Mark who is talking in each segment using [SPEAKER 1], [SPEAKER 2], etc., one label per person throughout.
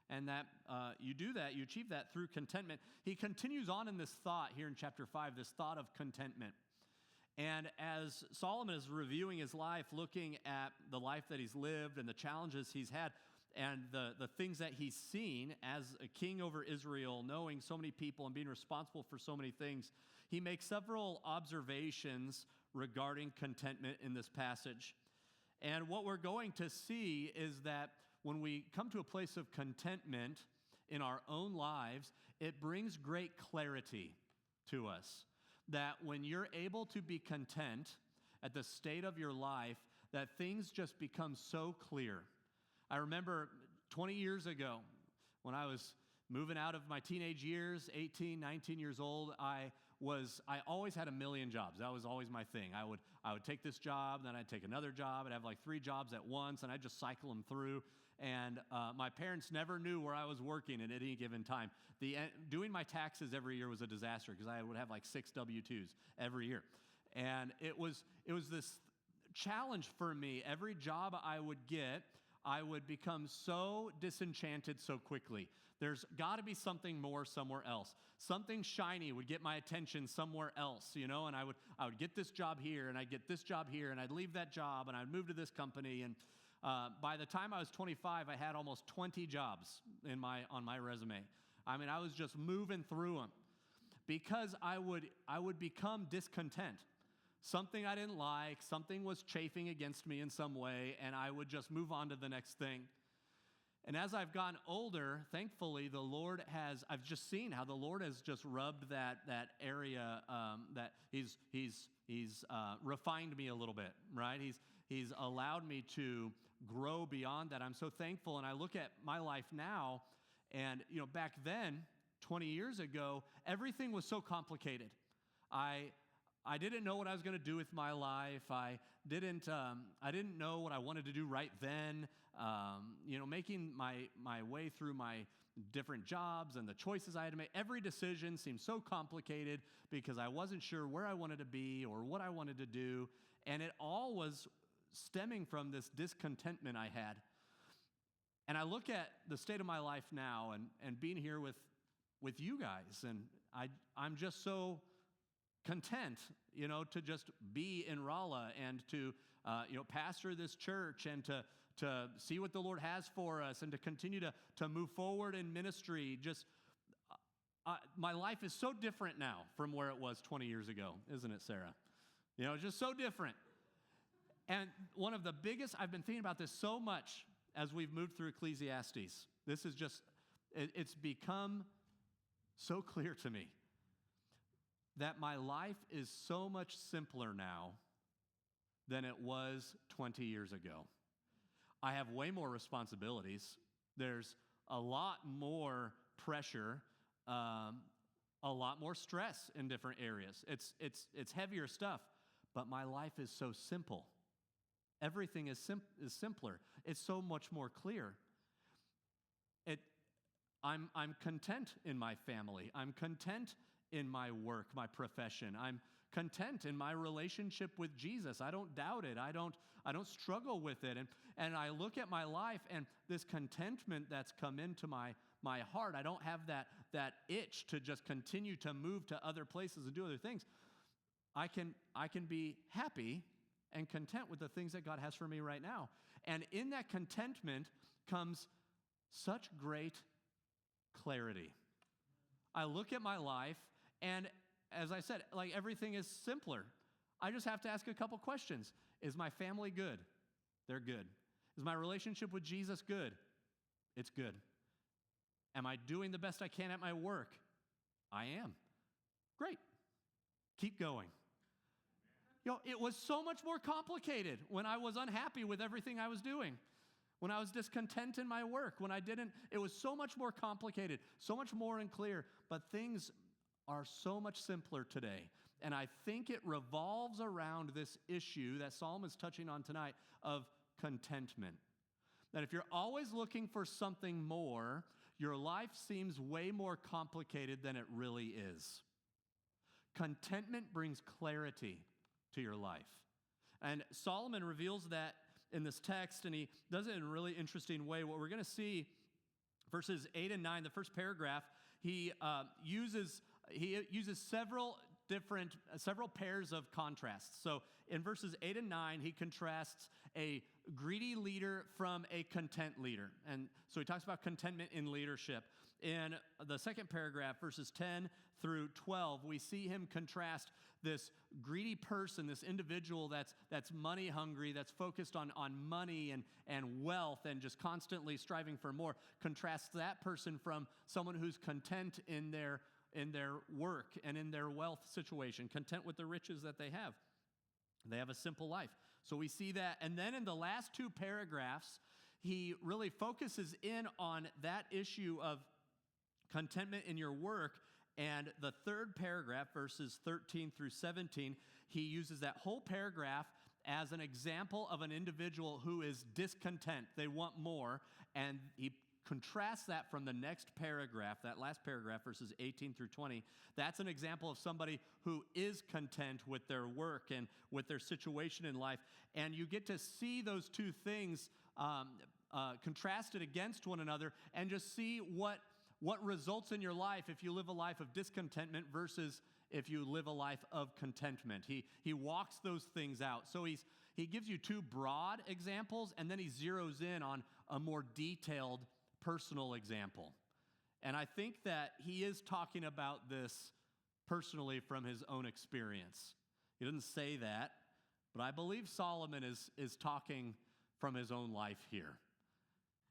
[SPEAKER 1] and that you do that, you achieve that through contentment. He continues on in this thought here in chapter 5, this thought of contentment. And as Solomon is reviewing his life, looking at the life that he's lived and the challenges he's had, and the things that he's seen as a king over Israel, knowing so many people and being responsible for so many things, he makes several observations regarding contentment in this passage. And what we're going to see is that when we come to a place of contentment in our own lives, it brings great clarity to us. That when you're able to be content at the state of your life, that things just become so clear. I remember 20 years ago when I was moving out of my teenage years, 18, 19 years old, I always had a million jobs. That was always my thing. I would take this job, then I'd take another job. I'd have like 3 jobs at once, and I'd just cycle them through. And my parents never knew where I was working at any given time. Doing my taxes every year was a disaster because I would have like 6 W-2s every year. And it was this challenge for me. Every job I would get, I would become so disenchanted so quickly. There's got to be something more somewhere else. Something shiny would get my attention somewhere else, and I would get this job here, and I'd get this job here, and I'd leave that job, and I'd move to this company. And by the time I was 25, I had almost 20 jobs on my resume. I mean, I was just moving through them because I would become discontent. Something I didn't like, something was chafing against me in some way, and I would just move on to the next thing. And as I've gotten older, thankfully, I've just seen how the Lord has just rubbed that area, that He's refined me a little bit, right? He's allowed me to grow beyond that. I'm so thankful, and I look at my life now, and back then, 20 years ago, everything was so complicated. I didn't know what I was going to do with my life. I didn't know what I wanted to do right then. Making my way through my different jobs and the choices I had to make, every decision seemed so complicated because I wasn't sure where I wanted to be or what I wanted to do. And it all was stemming from this discontentment I had. And I look at the state of my life now and being here with you guys, and I'm just so content, to just be in Rolla and to, pastor this church and to see what the Lord has for us and to continue to move forward in ministry. Just, my life is so different now from where it was 20 years ago, isn't it, Sarah? Just so different. And one of the biggest, I've been thinking about this so much as we've moved through Ecclesiastes. This is just, it's become so clear to me that my life is so much simpler now than it was 20 years ago. I have way more responsibilities. There's a lot more pressure, a lot more stress in different areas. It's heavier stuff, but my life is so simple. Everything is simpler. It's so much more clear. I'm content in my family. I'm content in my work, my profession. I'm content in my relationship with Jesus. I don't doubt it. I don't struggle with it. And I look at my life and this contentment that's come into my heart. I don't have that itch to just continue to move to other places and do other things. I can be happy and content with the things that God has for me right now. And in that contentment comes such great clarity. I look at my life, and as I said, like everything is simpler. I just have to ask a couple questions. Is my family good? They're good. Is my relationship with Jesus good? It's good. Am I doing the best I can at my work? I am. Great. Keep going. It was so much more complicated when I was unhappy with everything I was doing. When I was discontent in my work, it was so much more complicated, so much more unclear, but things are so much simpler today. And I think it revolves around this issue that Solomon's touching on tonight of contentment. That if you're always looking for something more, your life seems way more complicated than it really is. Contentment brings clarity to your life. And Solomon reveals that in this text, and he does it in a really interesting way. What we're going to see Verses 8 and 9, the first paragraph, he uses several pairs of contrasts. So in verses 8 and 9, he contrasts a greedy leader from a content leader. And so he talks about contentment in leadership. In the second paragraph, verses 10 through 12, we see him contrast this greedy person, this individual that's money hungry, that's focused on money and wealth and just constantly striving for more. Contrasts that person from someone who's content in their work and in their wealth situation, content with the riches that they have. They have a simple life. So we see that. And then in the last two paragraphs, he really focuses in on that issue of contentment in your work. And the third paragraph, verses 13 through 17, he uses that whole paragraph as an example of an individual who is discontent. They want more. And he contrast that from the next paragraph, that last paragraph, verses 18 through 20. That's an example of somebody who is content with their work and with their situation in life. And you get to see those two things contrasted against one another and just see what results in your life if you live a life of discontentment versus if you live a life of contentment. He walks those things out. So he gives you two broad examples, and then he zeroes in on a more detailed personal example. And I think that he is talking about this personally from his own experience. He doesn't say that, but I believe Solomon is talking from his own life here.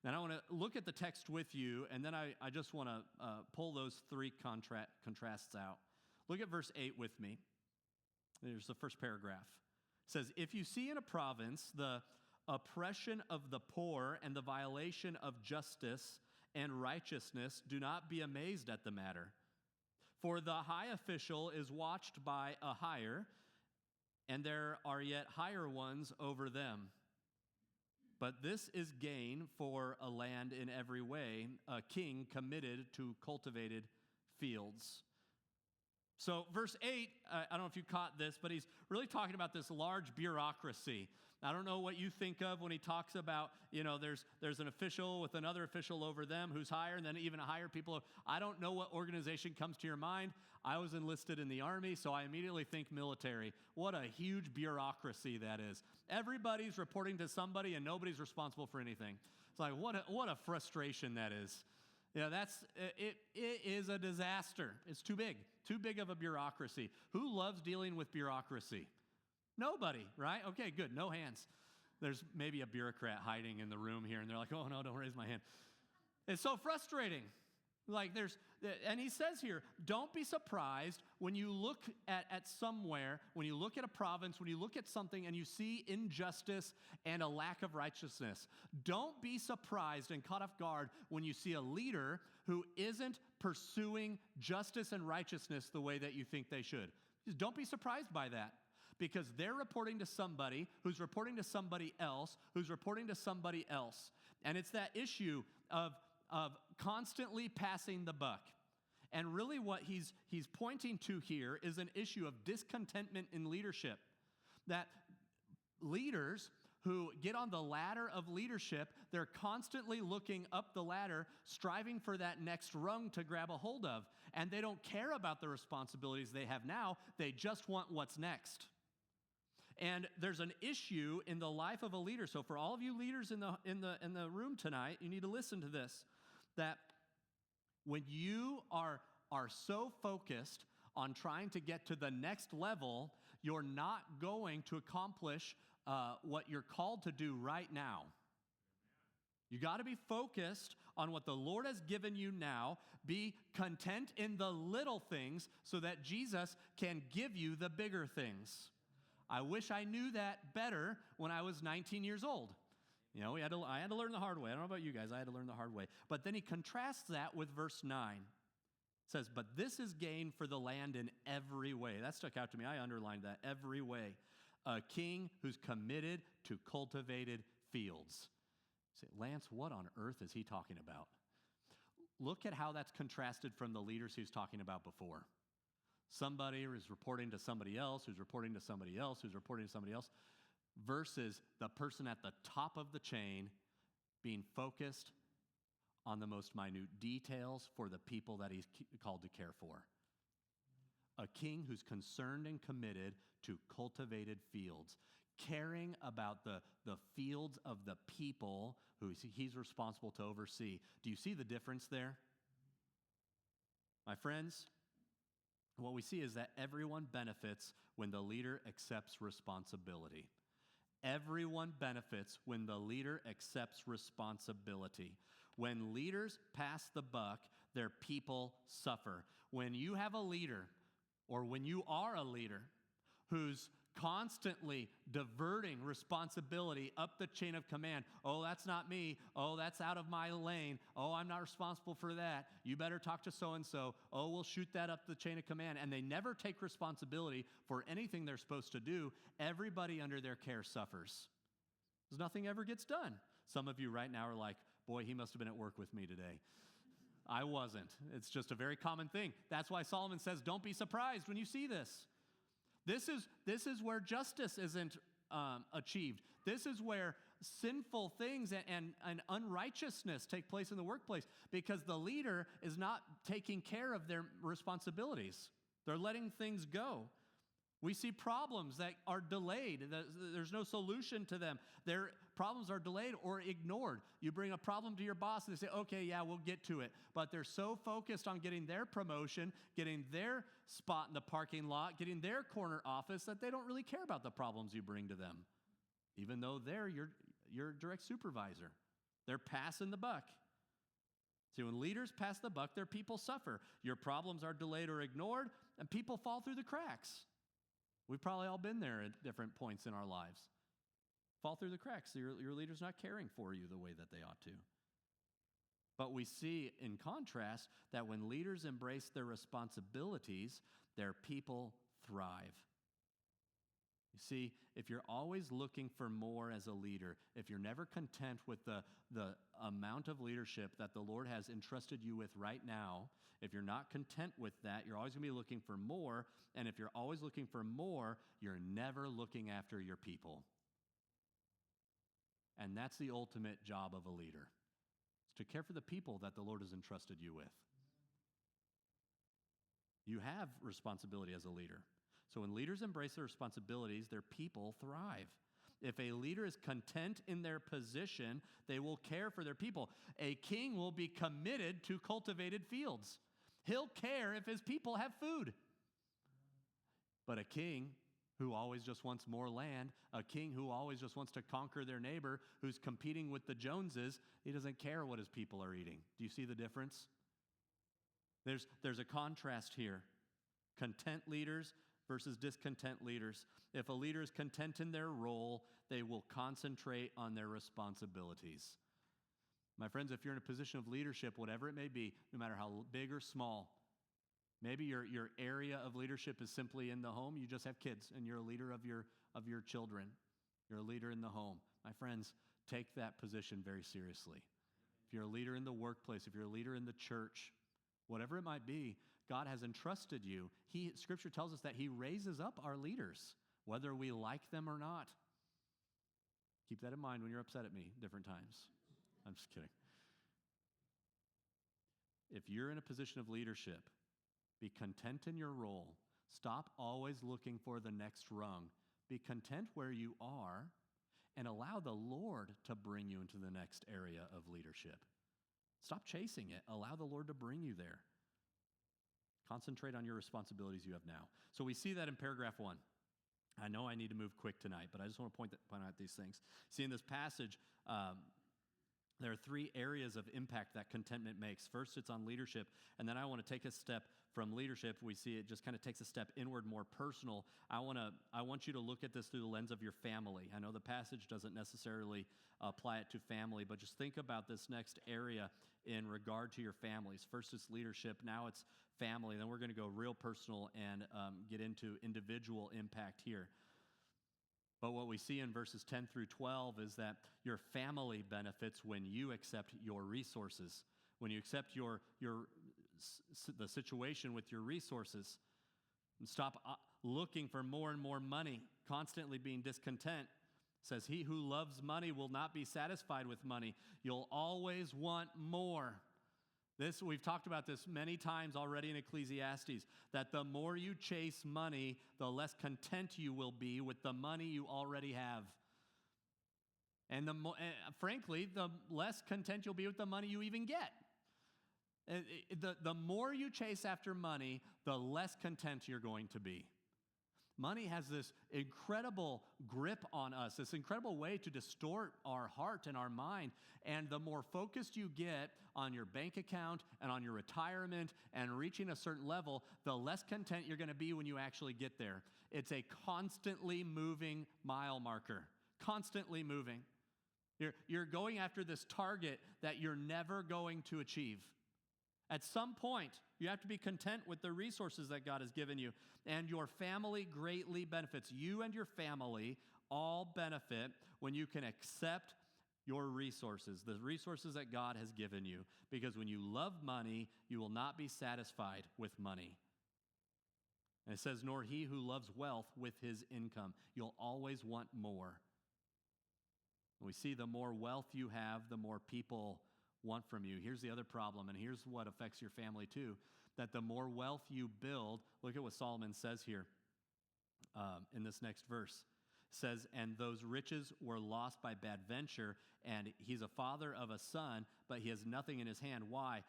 [SPEAKER 1] And I want to look at the text with you, and then I just want to pull those three contrasts out. Look at verse 8 with me. There's the first paragraph. It says, "If you see in a province the oppression of the poor and the violation of justice and righteousness, do not be amazed at the matter. For the high official is watched by a higher, and there are yet higher ones over them. But this is gain for a land in every way, a king committed to cultivated fields." So verse 8, I don't know if you caught this, but he's really talking about this large bureaucracy. I don't know what you think of when he talks about, there's an official with another official over them who's higher, and then even higher people. I don't know what organization comes to your mind. I was enlisted in the Army, so I immediately think military. What a huge bureaucracy that is. Everybody's reporting to somebody, and nobody's responsible for anything. It's like, what a frustration that is. It is a disaster. It's too big of a bureaucracy. Who loves dealing with bureaucracy? Nobody, right? Okay, good. No hands. There's maybe a bureaucrat hiding in the room here, and they're like, "Oh no, don't raise my hand." It's so frustrating. And he says here, don't be surprised when you look at somewhere, when you look at a province, when you look at something and you see injustice and a lack of righteousness. Don't be surprised and caught off guard when you see a leader who isn't pursuing justice and righteousness the way that you think they should. Just don't be surprised by that. Because they're reporting to somebody who's reporting to somebody else who's reporting to somebody else. And it's that issue of constantly passing the buck. And really what he's pointing to here is an issue of discontentment in leadership. That leaders who get on the ladder of leadership, they're constantly looking up the ladder, striving for that next rung to grab a hold of. And they don't care about the responsibilities they have now. They just want what's next. And there's an issue in the life of a leader. So for all of you leaders in the room tonight, you need to listen to this. That when you are so focused on trying to get to the next level, you're not going to accomplish what you're called to do right now. You got to be focused on what the Lord has given you now. Be content in the little things so that Jesus can give you the bigger things. I wish I knew that better when I was 19 years old. I had to learn the hard way. I don't know about you guys. I had to learn the hard way. But then he contrasts that with verse 9. It says, "But this is gain for the land in every way." That stuck out to me. I underlined that. Every way. A king who's committed to cultivated fields. You say, "Lance, what on earth is he talking about?" Look at how that's contrasted from the leaders he was talking about before. Somebody is reporting to somebody else, who's reporting to somebody else, who's reporting to somebody else, versus the person at the top of the chain being focused on the most minute details for the people that he's called to care for. A king who's concerned and committed to cultivated fields, caring about the fields of the people who he's responsible to oversee. Do you see the difference there? My friends, what we see is that everyone benefits when the leader accepts responsibility. Everyone benefits when the leader accepts responsibility. When leaders pass the buck, their people suffer. When you have a leader, or when you are a leader who's constantly diverting responsibility up the chain of command. Oh, that's not me. Oh, that's out of my lane. Oh, I'm not responsible for that. You better talk to so-and-so. Oh, we'll shoot that up the chain of command. And they never take responsibility for anything they're supposed to do. Everybody under their care suffers, because nothing ever gets done. Some of you right now are like, boy, he must have been at work with me today. I wasn't. It's just a very common thing. That's why Solomon says, don't be surprised when you see this. This is where justice isn't achieved. This is where sinful things and unrighteousness take place in the workplace, because the leader is not taking care of their responsibilities. They're letting things go. We see problems that are delayed. There's no solution to them. Their problems are delayed or ignored. You bring a problem to your boss and they say, okay, yeah, we'll get to it. But they're so focused on getting their promotion, getting their spot in the parking lot, getting their corner office, that they don't really care about the problems you bring to them, even though they're your direct supervisor. They're passing the buck. See, when leaders pass the buck, their people suffer. Your problems are delayed or ignored, and people fall through the cracks. We've probably all been there at different points in our lives. Fall through the cracks. Your leader's not caring for you the way that they ought to. But we see, in contrast, that when leaders embrace their responsibilities, their people thrive. You see, if you're always looking for more as a leader, if you're never content with the amount of leadership that the Lord has entrusted you with right now, if you're not content with that, you're always going to be looking for more. And if you're always looking for more, you're never looking after your people. And that's the ultimate job of a leader, is to care for the people that the Lord has entrusted you with. You have responsibility as a leader. So when leaders embrace their responsibilities, their people thrive. If a leader is content in their position, they will care for their people. A king will be committed to cultivated fields. He'll care if his people have food. But a king who always just wants more land, a king who always just wants to conquer their neighbor, who's competing with the Joneses, he doesn't care what his people are eating. Do you see the difference? There's a contrast here. Content leaders versus discontent leaders. If a leader is content in their role, they will concentrate on their responsibilities. My friends, if you're in a position of leadership, whatever it may be, no matter how big or small, maybe your area of leadership is simply in the home. You just have kids, and you're a leader of your children. You're a leader in the home. My friends, take that position very seriously. If you're a leader in the workplace, if you're a leader in the church, whatever it might be, God has entrusted you. Scripture tells us that He raises up our leaders, whether we like them or not. Keep that in mind when you're upset at me different times. I'm just kidding. If you're in a position of leadership, be content in your role. Stop always looking for the next rung. Be content where you are and allow the Lord to bring you into the next area of leadership. Stop chasing it. Allow the Lord to bring you there. Concentrate on your responsibilities you have now. So we see that in paragraph 1. I know I need to move quick tonight, but I just want to point out these things. See, in this passage, there are 3 areas of impact that contentment makes. First, it's on leadership, and then I want to take a step from leadership. We see it just kind of takes a step inward, more personal. I want you to look at this through the lens of your family. I know the passage doesn't necessarily apply it to family, but just think about this next area in regard to your families. First, it's leadership. Now it's family. Then we're going to go real personal and get into individual impact here. But what we see in verses 10 through 12 is that your family benefits when you accept your resources, when you accept the situation with your resources, and stop looking for more and more money, constantly being discontent. It says, he who loves money will not be satisfied with money. You'll always want more. We've talked about this many times already in Ecclesiastes, that the more you chase money, the less content you will be with the money you already have. And frankly, the less content you'll be with the money you even get. The more you chase after money, the less content you're going to be. Money has this incredible grip on us, this incredible way to distort our heart and our mind. And the more focused you get on your bank account and on your retirement and reaching a certain level, the less content you're going to be when you actually get there. It's a constantly moving mile marker, constantly moving. You're going after this target that you're never going to achieve. At some point, you have to be content with the resources that God has given you. And your family greatly benefits. You and your family all benefit when you can accept your resources, the resources that God has given you. Because when you love money, you will not be satisfied with money. And it says, nor he who loves wealth with his income. You'll always want more. We see the more wealth you have, the more people want from you. Here's the other problem, and here's what affects your family too, that the more wealth you build, look at what Solomon says here in this next verse. It says, and those riches were lost by bad venture, and he's a father of a son, but he has nothing in his hand. Why?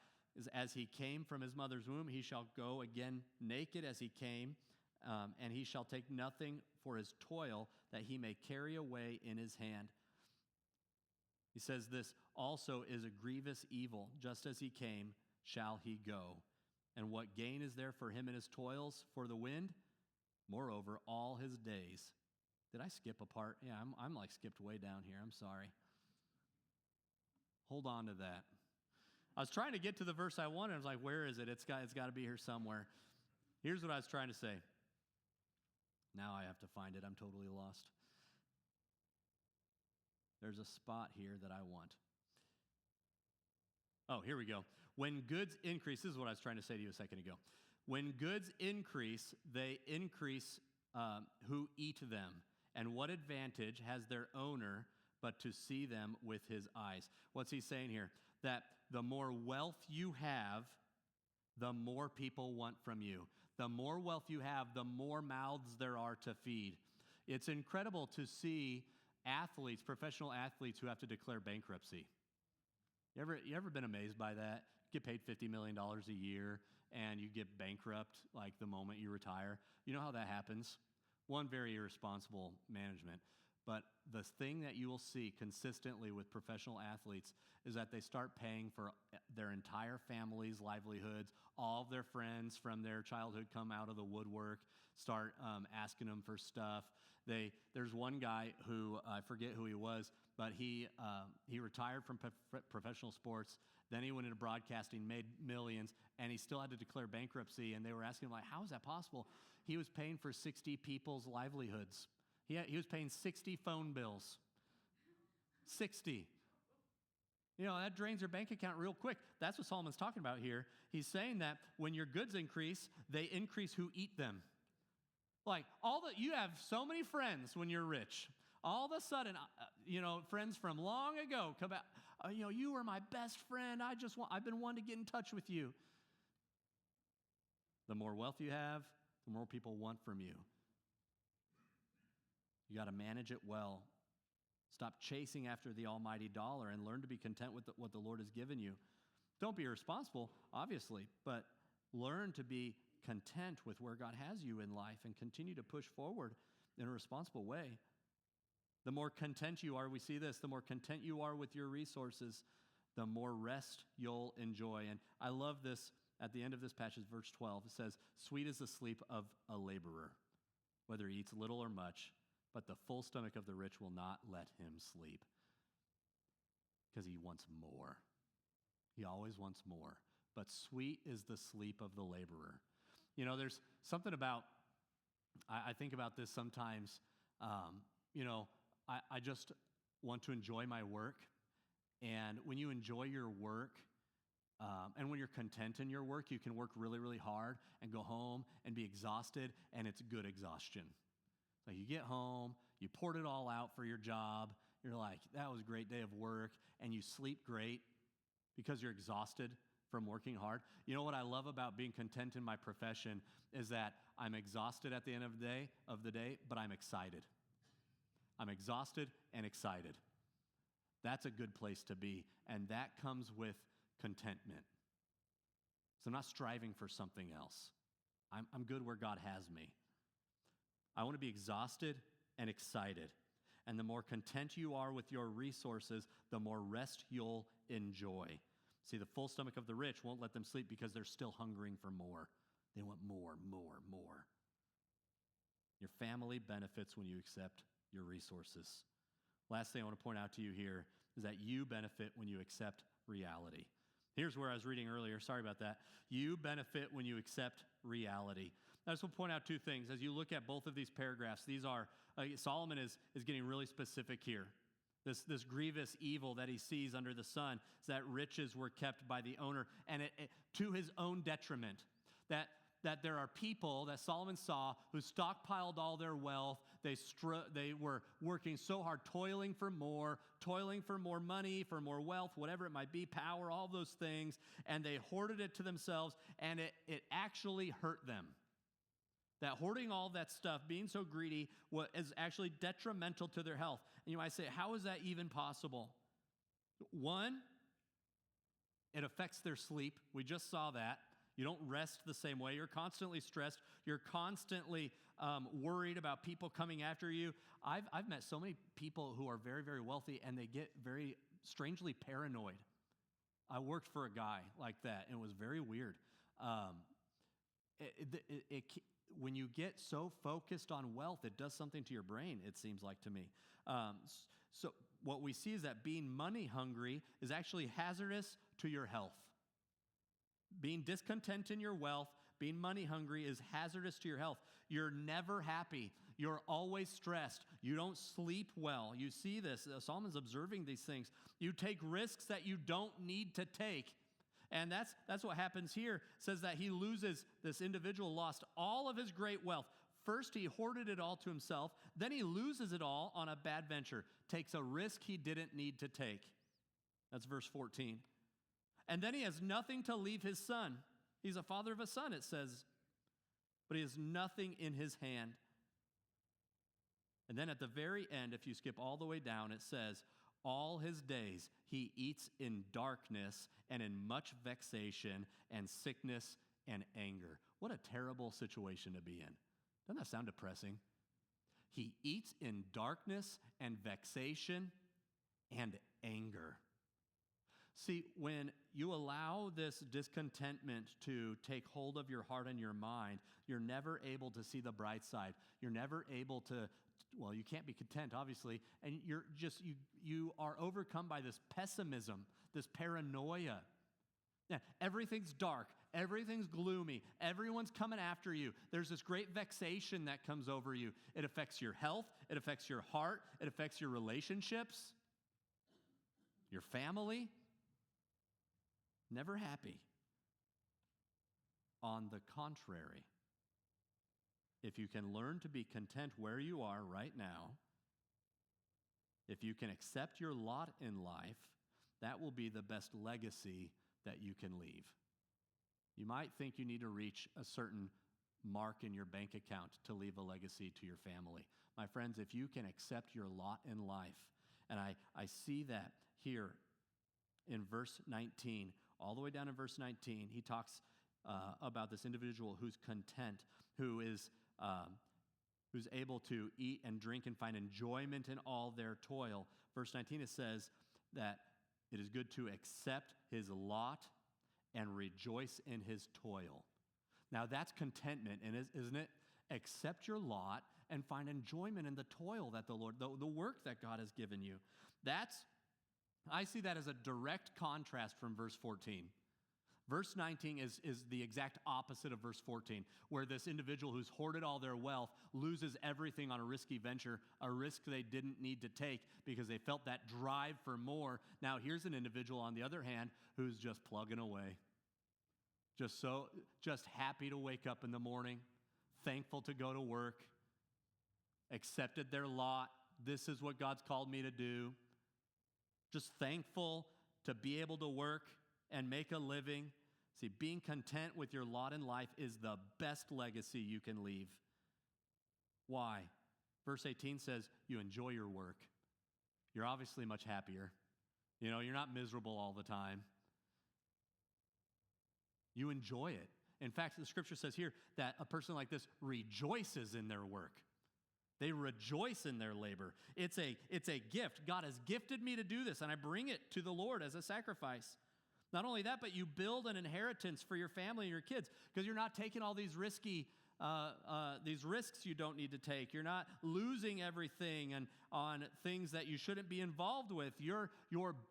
[SPEAKER 1] As he came from his mother's womb, he shall go again naked as he came, and he shall take nothing for his toil that he may carry away in his hand. He says this also is a grievous evil. Just as he came, shall he go. And what gain is there for him in his toils for the wind? Moreover, all his days. Did I skip a part? Yeah, I'm like skipped way down here. I'm sorry. Hold on to that. I was trying to get to the verse I wanted. I was like, where is it? It's got to be here somewhere. Here's what I was trying to say. Now I have to find it. I'm totally lost. There's a spot here that I want. Oh, here we go. When goods increase, this is what I was trying to say to you a second ago. When goods increase, they increase who eat them. And what advantage has their owner but to see them with his eyes? What's he saying here? That the more wealth you have, the more people want from you. The more wealth you have, the more mouths there are to feed. It's incredible to see athletes, professional athletes who have to declare bankruptcy. You ever been amazed by that? You get paid $50 million a year and you get bankrupt like the moment you retire. You know how that happens? One, very irresponsible management. But the thing that you will see consistently with professional athletes is that they start paying for their entire family's livelihoods. All of their friends from their childhood come out of the woodwork, start asking them for stuff. There's one guy who, I forget who he was, but he retired from professional sports. Then he went into broadcasting, made millions, and he still had to declare bankruptcy. And they were asking him, like, how is that possible? He was paying for 60 people's livelihoods. He was paying 60 phone bills. 60. You know, that drains your bank account real quick. That's what Solomon's talking about here. He's saying that when your goods increase, they increase who eat them. Like, you have so many friends when you're rich. All of a sudden, friends from long ago come out. You were my best friend. I've been wanting to get in touch with you. The more wealth you have, the more people want from you. You got to manage it well. Stop chasing after the almighty dollar and learn to be content with what the Lord has given you. Don't be irresponsible, obviously, but learn to be content with where God has you in life and continue to push forward in a responsible way. The more content you are, we see this, the more content you are with your resources, the more rest you'll enjoy. And I love this at the end of this passage, verse 12. It says, sweet is the sleep of a laborer, whether he eats little or much, but the full stomach of the rich will not let him sleep because he wants more. He always wants more. But sweet is the sleep of the laborer. You know, there's something about, I think about this sometimes, I just want to enjoy my work. And when you enjoy your work, and when you're content in your work, you can work really, really hard and go home and be exhausted, and it's good exhaustion. Like you get home, You poured it all out for your job. You're like, that was a great day of work, and you sleep great because you're exhausted from working hard. You know what I love about being content in my profession is that I'm exhausted at the end of the day, but I'm excited. I'm exhausted and excited. That's a good place to be, and that comes with contentment. So I'm not striving for something else. I'm good where God has me. I want to be exhausted and excited. And the more content you are with your resources, the more rest you'll enjoy. See, the full stomach of the rich won't let them sleep because they're still hungering for more. They want more, more, more. Your family benefits when you accept your resources. Last thing I want to point out to you here is that you benefit when you accept reality. Here's where I was reading earlier. Sorry about that. You benefit when you accept reality. I just want to point out two things. As you look at both of these paragraphs, these are, Solomon is getting really specific here. This grievous evil that he sees under the sun is that riches were kept by the owner, and it to his own detriment. That there are people that Solomon saw who stockpiled all their wealth. They were working so hard, toiling for more money, for more wealth, whatever it might be, power, all those things, and they hoarded it to themselves, and it actually hurt them. That hoarding all that stuff, being so greedy, is actually detrimental to their health. And you might say, how is that even possible? One, it affects their sleep. We just saw that. You don't rest the same way. You're constantly stressed. You're constantly worried about people coming after you. I've met so many people who are very, very wealthy, and they get very strangely paranoid. I worked for a guy like that, and it was very weird. When you get so focused on wealth, it does something to your brain, it seems like to me. So what we see is that being money hungry is actually hazardous to your health. Being discontent in your wealth, being money hungry is hazardous to your health. You're never happy. You're always stressed. You don't sleep well. You see this. Solomon's observing these things. You take risks that you don't need to take. And that's what happens here. It says that this individual lost all of his great wealth. First, he hoarded it all to himself. Then he loses it all on a bad venture. Takes a risk he didn't need to take. That's verse 14. And then he has nothing to leave his son. He's a father of a son, it says. But he has nothing in his hand. And then at the very end, if you skip all the way down, it says, all his days he eats in darkness and in much vexation and sickness and anger. What a terrible situation to be in. Doesn't that sound depressing? He eats in darkness and vexation and anger. See, when you allow this discontentment to take hold of your heart and your mind, you're never able to see the bright side. You're never able to, well, you can't be content, obviously, and you are overcome by this pessimism, this paranoia. Yeah, everything's dark, everything's gloomy, everyone's coming after you. There's this great vexation that comes over you. It affects your health, it affects your heart, it affects your relationships, your family. Never happy. On the contrary, if you can learn to be content where you are right now, if you can accept your lot in life, that will be the best legacy that you can leave. You might think you need to reach a certain mark in your bank account to leave a legacy to your family. My friends, if you can accept your lot in life, and I see that here in verse 19, all the way down in verse 19, he talks about this individual who's content, who's able to eat and drink and find enjoyment in all their toil. Verse 19, it says that it is good to accept his lot and rejoice in his toil. Now that's contentment, and isn't it? Accept your lot and find enjoyment in the toil that the Lord, the work that God has given you. I see that as a direct contrast from verse 14. Verse 19 is the exact opposite of verse 14, where this individual who's hoarded all their wealth loses everything on a risky venture, a risk they didn't need to take because they felt that drive for more. Now here's an individual, on the other hand, who's just plugging away. Just happy to wake up in the morning, thankful to go to work. accepted their lot. This is what God's called me to do. Just thankful to be able to work and make a living. See, being content with your lot in life is the best legacy you can leave. Why? Verse 18 says, you enjoy your work. You're obviously much happier. You're not miserable all the time. You enjoy it. In fact, the scripture says here that a person like this rejoices in their work. They rejoice in their labor. It's a gift. God has gifted me to do this, and I bring it to the Lord as a sacrifice. Not only that, but you build an inheritance for your family and your kids because you're not taking all these risks you don't need to take. You're not losing everything and on things that you shouldn't be involved with. You're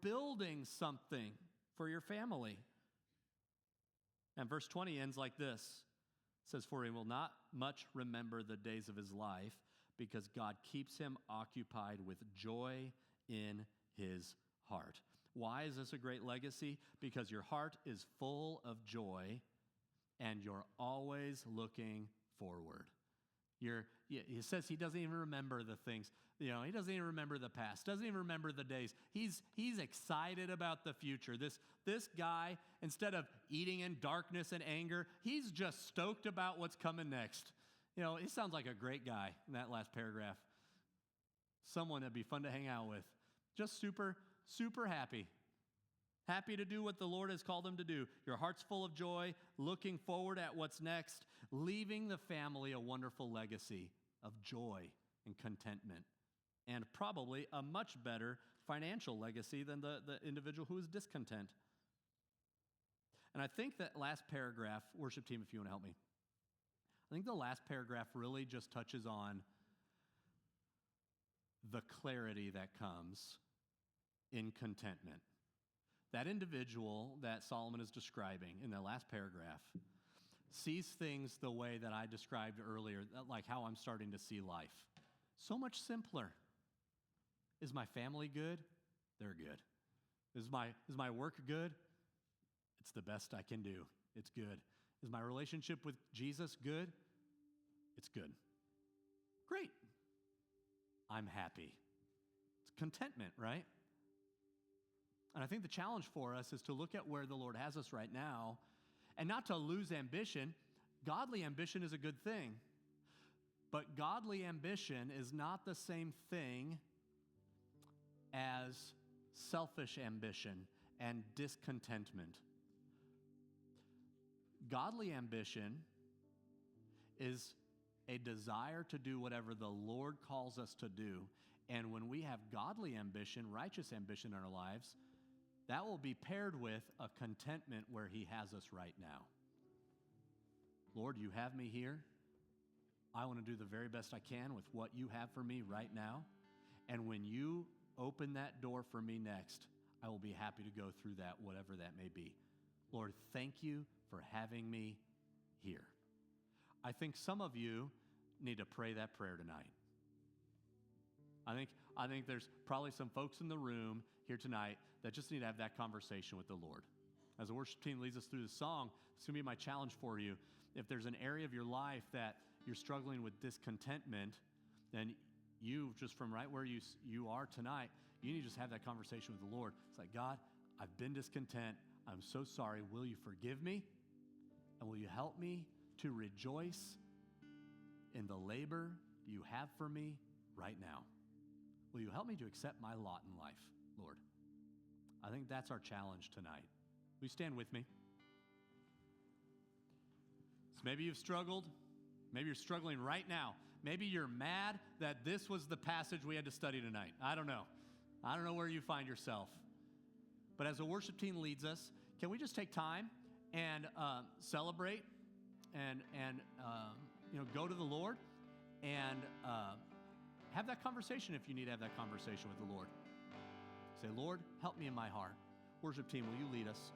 [SPEAKER 1] building something for your family. And verse 20 ends like this. It says, for he will not much remember the days of his life because God keeps him occupied with joy in his heart. Why is this a great legacy? Because your heart is full of joy and you're always looking forward. He says he doesn't even remember the things. He doesn't even remember the past, doesn't even remember the days. He's excited about the future. This guy, instead of eating in darkness and anger, he's just stoked about what's coming next. He sounds like a great guy in that last paragraph. Someone that'd be fun to hang out with. Just super, super happy. Happy to do what the Lord has called him to do. Your heart's full of joy, looking forward at what's next, leaving the family a wonderful legacy of joy and contentment, and probably a much better financial legacy than the individual who is discontent. And I think that last paragraph, worship team, if you want to help me, I think the last paragraph really just touches on the clarity that comes in contentment. That individual that Solomon is describing in the last paragraph sees things the way that I described earlier, like how I'm starting to see life. So much simpler. Is my family good? They're good. Is my work good? It's the best I can do. It's good. Is my relationship with Jesus good? It's good. Great. I'm happy. It's contentment, right? And I think the challenge for us is to look at where the Lord has us right now and not to lose ambition. Godly ambition is a good thing, but godly ambition is not the same thing as selfish ambition and discontentment. Godly ambition is a desire to do whatever the Lord calls us to do. And when we have godly ambition, righteous ambition in our lives, that will be paired with a contentment where he has us right now. Lord, you have me here. I want to do the very best I can with what you have for me right now. And when you open that door for me next, I will be happy to go through that, whatever that may be. Lord, thank you for having me here. I think some of you need to pray that prayer tonight. I think there's probably some folks in the room here tonight that just need to have that conversation with the Lord. As the worship team leads us through the song, it's going to be my challenge for you. If there's an area of your life that you're struggling with discontentment, then you, just from right where you are tonight, you need to just have that conversation with the Lord. It's like, God, I've been discontent. I'm so sorry. Will you forgive me? And will you help me to rejoice in the labor you have for me right now? Will you help me to accept my lot in life, Lord? I think that's our challenge tonight. Will you stand with me? So maybe you've struggled. Maybe you're struggling right now. Maybe you're mad that this was the passage we had to study tonight. I don't know. I don't know where you find yourself. But as the worship team leads us, can we just take time and celebrate and go to the Lord and have that conversation if you need to have that conversation with the Lord. Say, Lord, help me in my heart. Worship team, will you lead us?